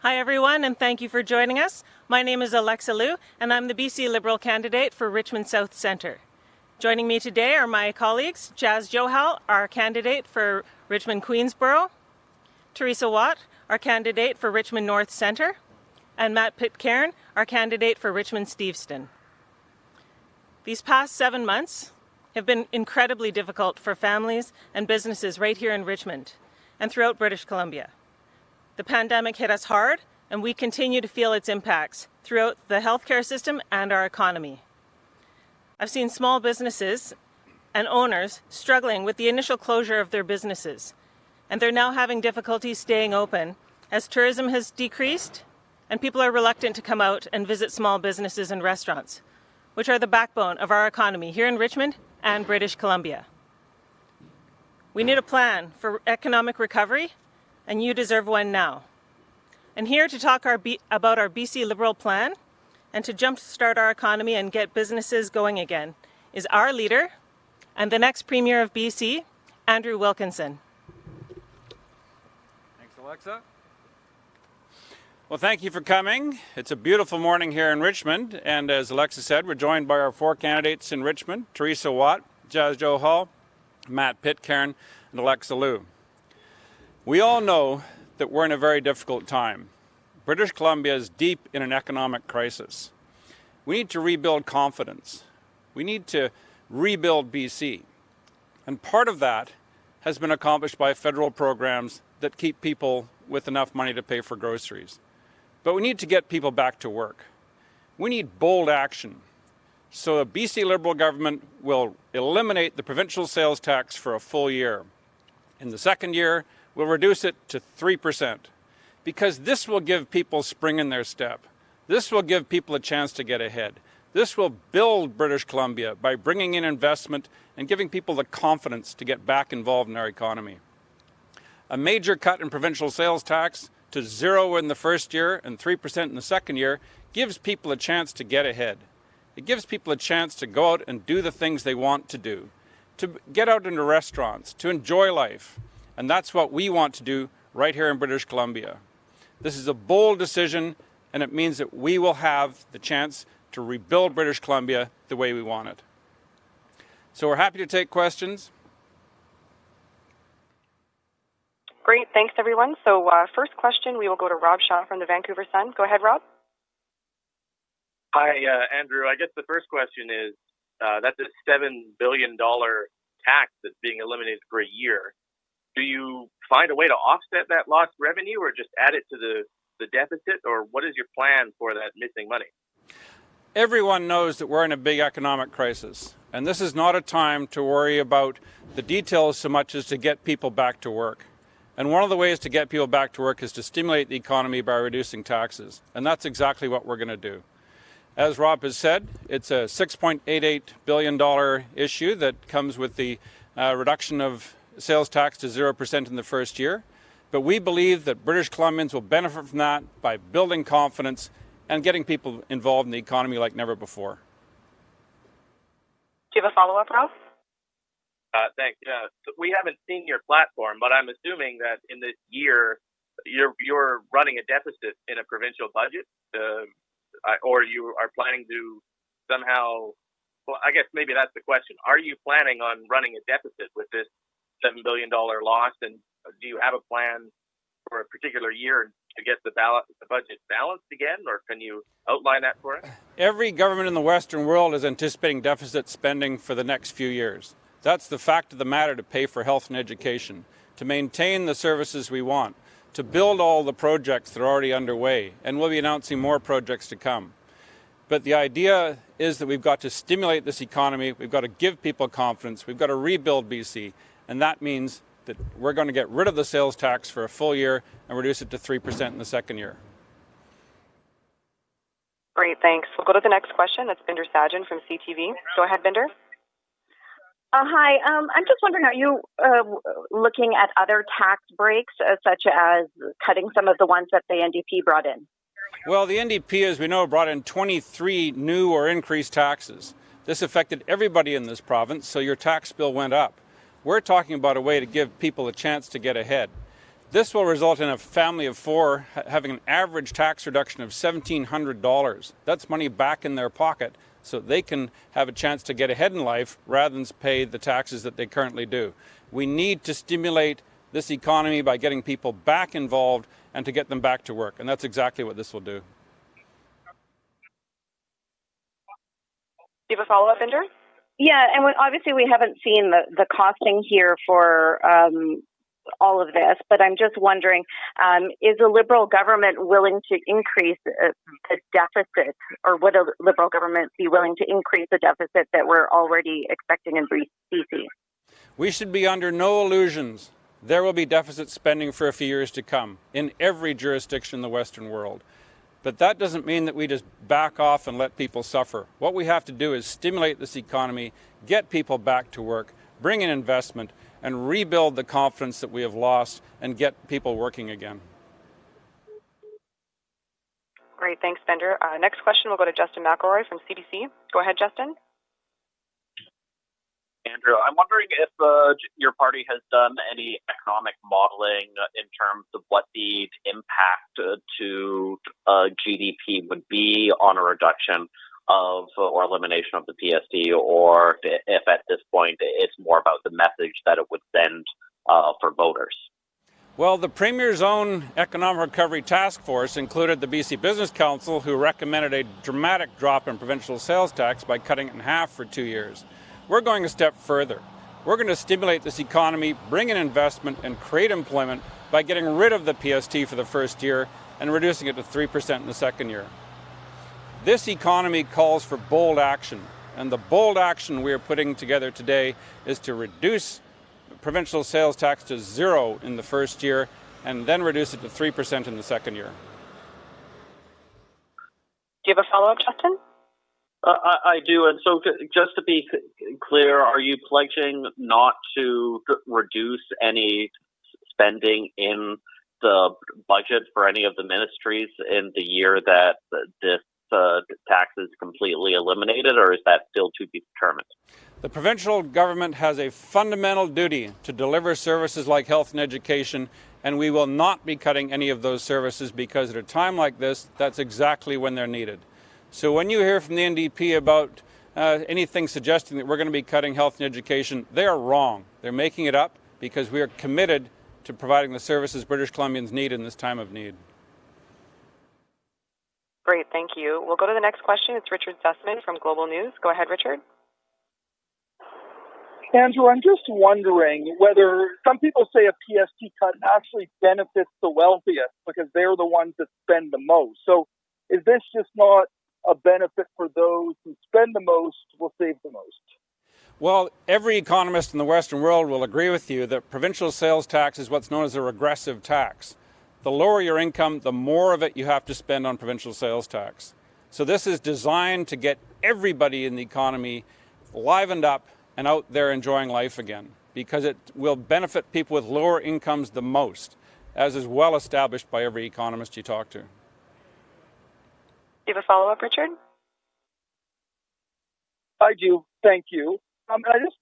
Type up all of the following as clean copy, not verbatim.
Hi everyone, and thank you for joining us. My name is Alexa Liu, and I'm the BC Liberal candidate for Richmond South Centre. Joining me today are my colleagues, Jas Johal, our candidate for Richmond Queensborough, Teresa Watt, our candidate for Richmond North Centre, and Matt Pitcairn, our candidate for Richmond Steveston. These past 7 months have been incredibly difficult for families and businesses right here in Richmond and throughout British Columbia. The pandemic hit us hard, and we continue to feel its impacts throughout the healthcare system and our economy. I've seen small businesses and owners struggling with the initial closure of their businesses, and they're now having difficulty staying open as tourism has decreased and people are reluctant to come out and visit small businesses and restaurants, which are the backbone of our economy here in Richmond and British Columbia. We need a plan for economic recovery, and you deserve one now. And here to talk about our BC Liberal plan and to jumpstart our economy and get businesses going again is our leader and the next Premier of BC, Andrew Wilkinson. Thanks, Alexa. Well, thank you for coming. It's a beautiful morning here in Richmond, and as Alexa said, we're joined by our 4 candidates in Richmond, Teresa Watt, Jas Johal, Matt Pitcairn, and Alexa Liu. We all know that we're in a very difficult time. British Columbia is deep in an economic crisis. We need to rebuild confidence. We need to rebuild BC. And part of that has been accomplished by federal programs that keep people with enough money to pay for groceries. But we need to get people back to work. We need bold action. So a BC Liberal government will eliminate the provincial sales tax for a full year. In the second year, we'll reduce it to 3%, because this will give people spring in their step. This will give people a chance to get ahead. This will build British Columbia by bringing in investment and giving people the confidence to get back involved in our economy. A major cut in provincial sales tax to 0 in the first year and 3% in the second year gives people a chance to get ahead. It gives people a chance to go out and do the things they want to do, to get out into restaurants, to enjoy life. And that's what we want to do right here in British Columbia. This is a bold decision, and it means that we will have the chance to rebuild British Columbia the way we want it. So we're happy to take questions. Great, thanks everyone. So first question, we will go to Rob Shaw from the Vancouver Sun. Go ahead, Rob. Hi, Andrew. I guess the first question is, that's a $7 billion tax that's being eliminated for a year. Do you find a way to offset that lost revenue or just add it to the deficit, or what is your plan for that missing money? Everyone knows that we're in a big economic crisis, and this is not a time to worry about the details so much as to get people back to work. And one of the ways to get people back to work is to stimulate the economy by reducing taxes, and that's exactly what we're going to do. As Rob has said, it's a $6.88 billion issue that comes with the reduction of sales tax to 0% in the first year. But we believe that British Columbians will benefit from that by building confidence and getting people involved in the economy like never before. Do you have a follow-up, Ralph? Thanks. So we haven't seen your platform, but I'm assuming that in this year you're running a deficit in a provincial budget, or you are planning to somehow. Well, I guess maybe that's the question. Are you planning on running a deficit with this $7 billion loss, and do you have a plan for a particular year to get the budget balanced again, or can you outline that for us? Every government in the Western world is anticipating deficit spending for the next few years. That's the fact of the matter, to pay for health and education, to maintain the services we want, to build all the projects that are already underway, and we'll be announcing more projects to come. But the idea is that we've got to stimulate this economy, we've got to give people confidence, we've got to rebuild BC, and that means that we're going to get rid of the sales tax for a full year and reduce it to 3% in the second year. Great, thanks. We'll go to the next question. That's Binder Sajan from CTV. Go ahead, Binder. Hi, I'm just wondering, are you looking at other tax breaks, such as cutting some of the ones that the NDP brought in? Well, the NDP, as we know, brought in 23 new or increased taxes. This affected everybody in this province, so your tax bill went up. We're talking about a way to give people a chance to get ahead. This will result in a family of four having an average tax reduction of $1,700. That's money back in their pocket so they can have a chance to get ahead in life rather than pay the taxes that they currently do. We need to stimulate this economy by getting people back involved and to get them back to work. And that's exactly what this will do. Do you have a follow-up, Andrew? Yeah, and obviously we haven't seen the costing here for all of this, but I'm just wondering, is a Liberal government willing to increase the deficit, or would a Liberal government be willing to increase the deficit that we're already expecting in BC? We should be under no illusions. There will be deficit spending for a few years to come in every jurisdiction in the Western world. But that doesn't mean that we just back off and let people suffer. What we have to do is stimulate this economy, get people back to work, bring in investment, and rebuild the confidence that we have lost and get people working again. Great, thanks, Bender. Next question will go to Justin McElroy from CBC. Go ahead, Justin. Andrew, I'm wondering if your party has done any economic modeling in terms of what the impact to GDP would be on a reduction of or elimination of the PSD, or if at this point it's more about the message that it would send for voters. Well, the Premier's own Economic Recovery Task Force included the BC Business Council, who recommended a dramatic drop in provincial sales tax by cutting it in half for 2 years. We're going a step further. We're going to stimulate this economy, bring in investment, and create employment by getting rid of the PST for the first year and reducing it to 3% in the second year. This economy calls for bold action, and the bold action we are putting together today is to reduce provincial sales tax to 0 in the first year and then reduce it to 3% in the second year. Do you have a follow-up, Justin? I do, and so just to be clear, are you pledging not to reduce any spending in the budget for any of the ministries in the year that this tax is completely eliminated, or is that still to be determined? The provincial government has a fundamental duty to deliver services like health and education, and we will not be cutting any of those services because at a time like this, that's exactly when they're needed. So when you hear from the NDP about anything suggesting that we're going to be cutting health and education, they are wrong. They're making it up because we are committed to providing the services British Columbians need in this time of need. Great, thank you. We'll go to the next question. It's Richard Sussman from Global News. Go ahead, Richard. Andrew, I'm just wondering whether some people say a PST cut actually benefits the wealthiest because they're the ones that spend the most. So is this just not a benefit for those who spend the most will save the most? Well, every economist in the Western world will agree with you that provincial sales tax is what's known as a regressive tax. The lower your income, the more of it you have to spend on provincial sales tax. So this is designed to get everybody in the economy livened up and out there enjoying life again, because it will benefit people with lower incomes the most, as is well established by every economist you talk to. Do you have a follow-up, Richard? I do. Thank you.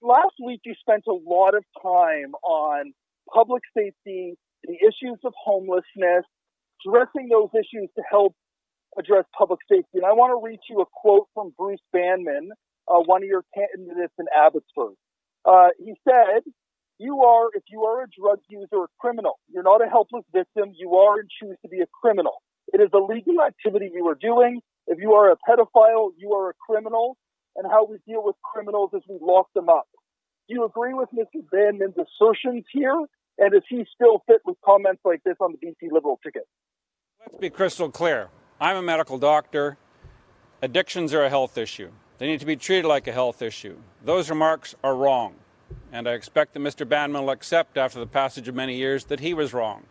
Last week you spent a lot of time on public safety, the issues of homelessness, addressing those issues to help address public safety. And I want to read you a quote from Bruce Banman, one of your candidates in Abbotsford. He said, if you are a drug user or criminal, you're not a helpless victim, you are and choose to be a criminal. It is a legal activity you are doing. If you are a pedophile, you are a criminal. And how we deal with criminals is we lock them up. Do you agree with Mr. Banman's assertions here? And does he still fit with comments like this on the BC Liberal ticket? Let's be crystal clear. I'm a medical doctor. Addictions are a health issue. They need to be treated like a health issue. Those remarks are wrong. And I expect that Mr. Banman will accept after the passage of many years that he was wrong.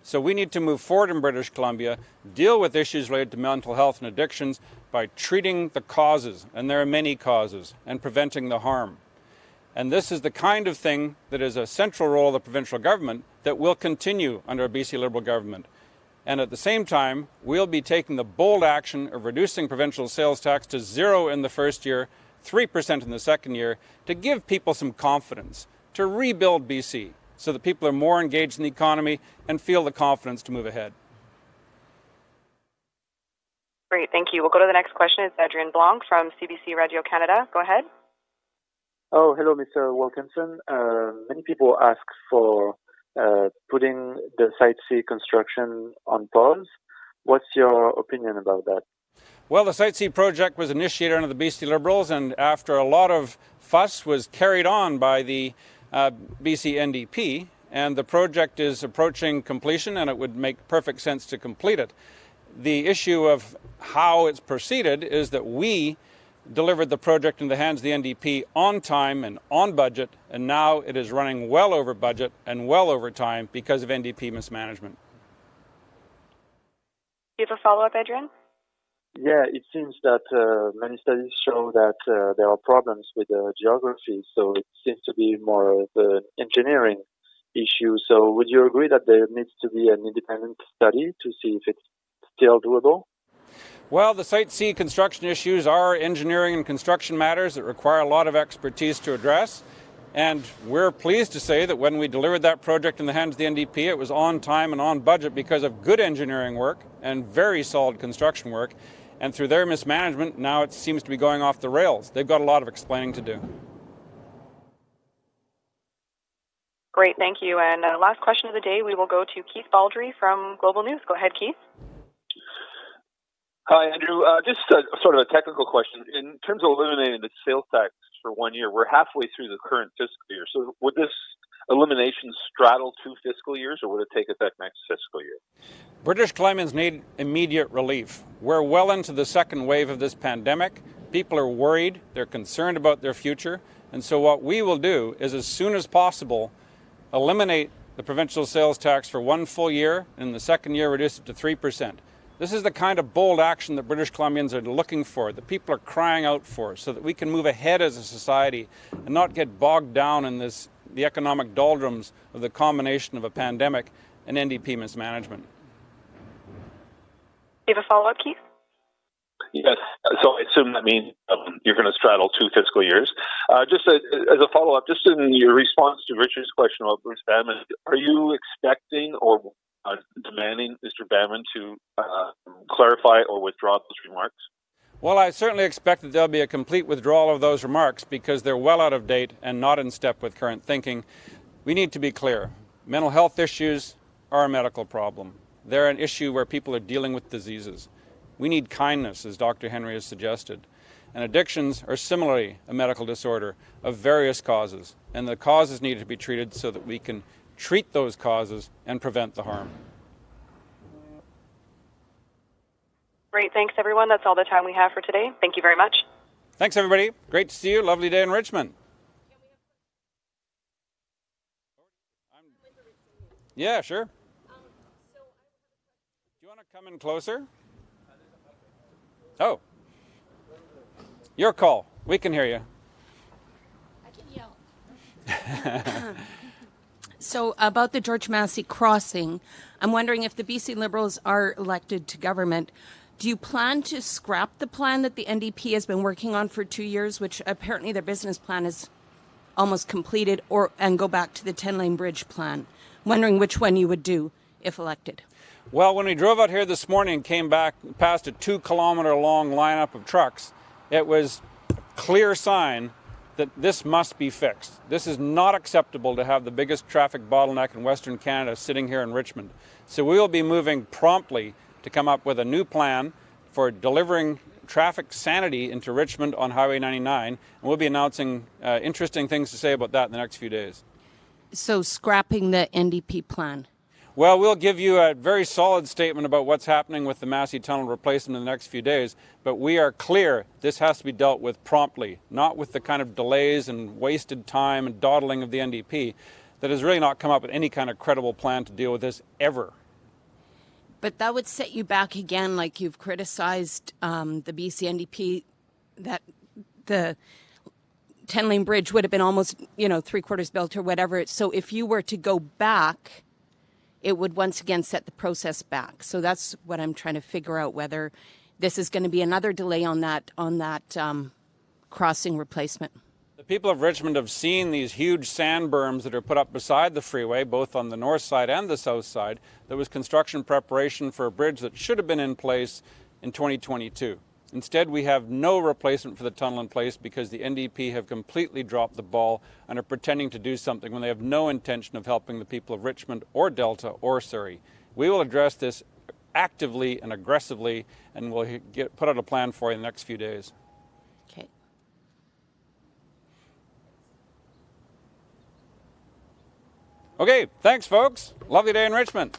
So we need to move forward in British Columbia, deal with issues related to mental health and addictions by treating the causes, and there are many causes, and preventing the harm. And this is the kind of thing that is a central role of the provincial government that will continue under a BC Liberal government. And at the same time, we'll be taking the bold action of reducing provincial sales tax to 0 in the first year, 3% in the second year, to give people some confidence, to rebuild BC, so that people are more engaged in the economy and feel the confidence to move ahead. Great, thank you. We'll go to the next question. It's Adrian Blanc from CBC Radio Canada. Go ahead. Oh, hello, Mr. Wilkinson. Many people ask for putting the Site C construction on pause. What's your opinion about that? Well, the Site C project was initiated under the BC Liberals, and after a lot of fuss was carried on by the BC NDP, and the project is approaching completion, and it would make perfect sense to complete it. The issue of how it's proceeded is that we delivered the project in the hands of the NDP on time and on budget, and now it is running well over budget and well over time because of NDP mismanagement. Do you have a follow-up, Adrian? Yeah, it seems that many studies show that there are problems with the geography, so it seems to be more of an engineering issue. So would you agree that there needs to be an independent study to see if it's still doable? Well, the Site C construction issues are engineering and construction matters that require a lot of expertise to address. And we're pleased to say that when we delivered that project in the hands of the NDP, it was on time and on budget because of good engineering work and very solid construction work. And through their mismanagement, now it seems to be going off the rails. They've got a lot of explaining to do. Great, thank you. And last question of the day, we will go to Keith Baldry from Global News. Go ahead, Keith. Hi, Andrew. Just sort of a technical question. In terms of eliminating the sales tax for 1 year, we're halfway through the current fiscal year. So would this elimination straddle 2 fiscal years, or would it take effect next fiscal year? British Columbians need immediate relief. We're well into the second wave of this pandemic. People are worried. They're concerned about their future. And so what we will do is, as soon as possible, eliminate the provincial sales tax for 1 full year, and in the second year reduce it to 3%. This is the kind of bold action that British Columbians are looking for, that people are crying out for, so that we can move ahead as a society and not get bogged down in the economic doldrums of the combination of a pandemic and NDP mismanagement. Do you have a follow-up, Keith? Yes. So I assume that means you're going to straddle 2 fiscal years. Just as a follow-up, just in your response to Richard's question about Bruce Banman, are you expecting or demanding Mr. Banman to clarify or withdraw those remarks? Well, I certainly expect that there'll be a complete withdrawal of those remarks because they're well out of date and not in step with current thinking. We need to be clear. Mental health issues are a medical problem. They're an issue where people are dealing with diseases. We need kindness, as Dr. Henry has suggested. And addictions are similarly a medical disorder of various causes. And the causes need to be treated so that we can treat those causes and prevent the harm. Great, thanks everyone. That's all the time we have for today. Thank you very much. Thanks everybody. Great to see you. Lovely day in Richmond. Yeah, sure. Do you want to come in closer? Oh. Your call. We can hear you. I can yell. So about the George Massey crossing, I'm wondering if the BC Liberals are elected to government, do you plan to scrap the plan that the NDP has been working on for 2 years, which apparently their business plan is almost completed, and go back to the 10-lane bridge plan? I'm wondering which one you would do if elected. Well, when we drove out here this morning and came back past a 2-kilometer long lineup of trucks, it was a clear sign that this must be fixed. This is not acceptable to have the biggest traffic bottleneck in Western Canada sitting here in Richmond. So we will be moving promptly to come up with a new plan for delivering traffic sanity into Richmond on Highway 99, and we'll be announcing interesting things to say about that in the next few days. So scrapping the NDP plan? Well, we'll give you a very solid statement about what's happening with the Massey Tunnel replacement in the next few days, but we are clear this has to be dealt with promptly, not with the kind of delays and wasted time and dawdling of the NDP that has really not come up with any kind of credible plan to deal with this ever. But that would set you back again, like you've criticized the BC NDP, that the 10-lane bridge would have been almost, 3/4 built or whatever. So if you were to go back, it would once again set the process back. So that's what I'm trying to figure out, whether this is going to be another delay on that crossing replacement. The People of Richmond have seen these huge sand berms that are put up beside the freeway, both on the north side and the south side. There was construction preparation for a bridge that should have been in place in 2022. Instead, we have no replacement for the tunnel in place because the NDP have completely dropped the ball and are pretending to do something when they have no intention of helping the people of Richmond or Delta or Surrey. We will address this actively and aggressively, and we'll put out a plan for you in the next few days. Okay. Okay, thanks, folks. Lovely day in Richmond.